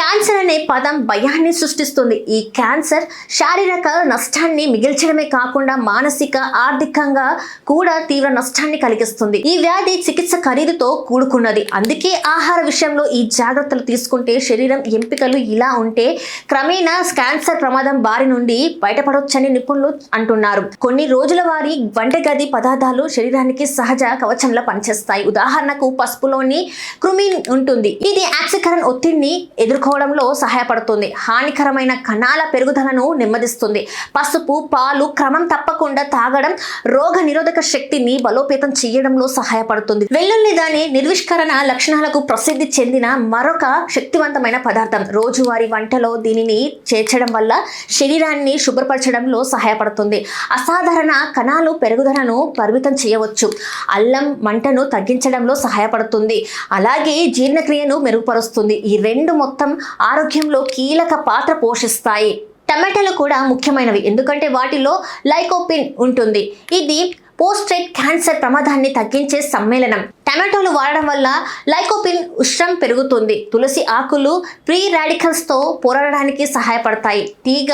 Cancer అనే పదం భయాన్ని సృష్టిస్తుంది. ఈ క్యాన్సర్ శారీరక నష్టాన్ని మిగిల్చడమే కాకుండా మానసిక, ఆర్థికంగా కూడా తీవ్ర నష్టాన్ని కలిగిస్తుంది. ఈ వ్యాధి చికిత్స ఖరీదుతో కూడుకున్నది. అందుకే ఆహార విషయంలో ఈ జాగ్రత్తలు తీసుకుంటే శరీరం ఎంపికలు ఇలా ఉంటే క్రమేణా క్యాన్సర్ ప్రమాదం బారి నుండి బయటపడవచ్చని నిపుణులు అంటున్నారు. కొన్ని రోజుల వారి వంటగది పదార్థాలు శరీరానికి సహజ కవచంలా పనిచేస్తాయి. ఉదాహరణకు పసుపులోని క్రుమిన్ ఉంటుంది. ఇది ఆక్సికరన్ ఒత్తిడిని ఎదుర్కోవడంలో సహాయపడుతుంది. హానికరమైన కణాల పెరుగుదలను నెమ్మదిస్తుంది. పసుపు, పాలు క్రమం తప్పకుండా తాగడం రోగ నిరోధక శక్తిని బలోపేతం చేయడంలో సహాయపడుతుంది. వెల్లుల్లి దాని నిర్విష్కరణ లక్షణాలకు ప్రసిద్ధి చెందిన మరొక శక్తివంతమైన పదార్థం. రోజువారీ వంటలో దీనిని చేర్చడం వల్ల శరీరాన్ని శుభ్రపరచడంలో సహాయపడుతుంది. అసాధారణ కణాలు పెరుగుదలను పరిమితం చేయవచ్చు. అల్లం మంటను తగ్గించడంలో సహాయపడుతుంది. అలాగే జీర్ణక్రియను మెరుగుపరుస్తుంది. ఈ రెండు మొత్తం ఆరోగ్యంలో కీలక పాత్ర పోషిస్తాయి. టమాటాలు కూడా ముఖ్యమైనవి, ఎందుకంటే వాటిలో లైకోపిన్ ఉంటుంది. ఇది పోస్ట్రేట్ క్యాన్సర్ ప్రమాదాన్ని తగ్గించే సమ్మేళనం. టమాటోలు వాడడం వల్ల లైకోపిన్ ఉష్ణం పెరుగుతుంది. తులసి ఆకులు ఫ్రీ రాడికల్స్తో పోరాడడానికి సహాయపడతాయి. తీగ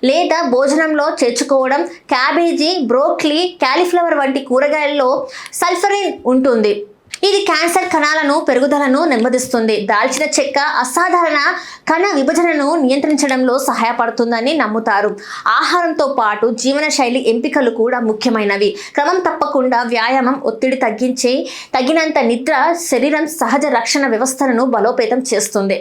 లేదా భోజనంలో చేర్చుకోవడం. క్యాబేజీ, బ్రోక్లీ, కాలీఫ్లవర్ వంటి కూరగాయల్లో సల్ఫరిన్ ఉంటుంది. ఇది క్యాన్సర్ కణాలను పెరుగుదలను నెమ్మదిస్తుంది. దాల్చిన చెక్క అసాధారణ కణ విభజనను నియంత్రించడంలో సహాయపడుతుందని నమ్ముతారు. ఆహారంతో పాటు జీవనశైలి ఎంపికలు కూడా ముఖ్యమైనవి. క్రమం తప్పకుండా వ్యాయామం, ఒత్తిడి తగ్గించే తగినంత నిద్ర శరీరం సహజ రక్షణ వ్యవస్థలను బలోపేతం చేస్తుంది.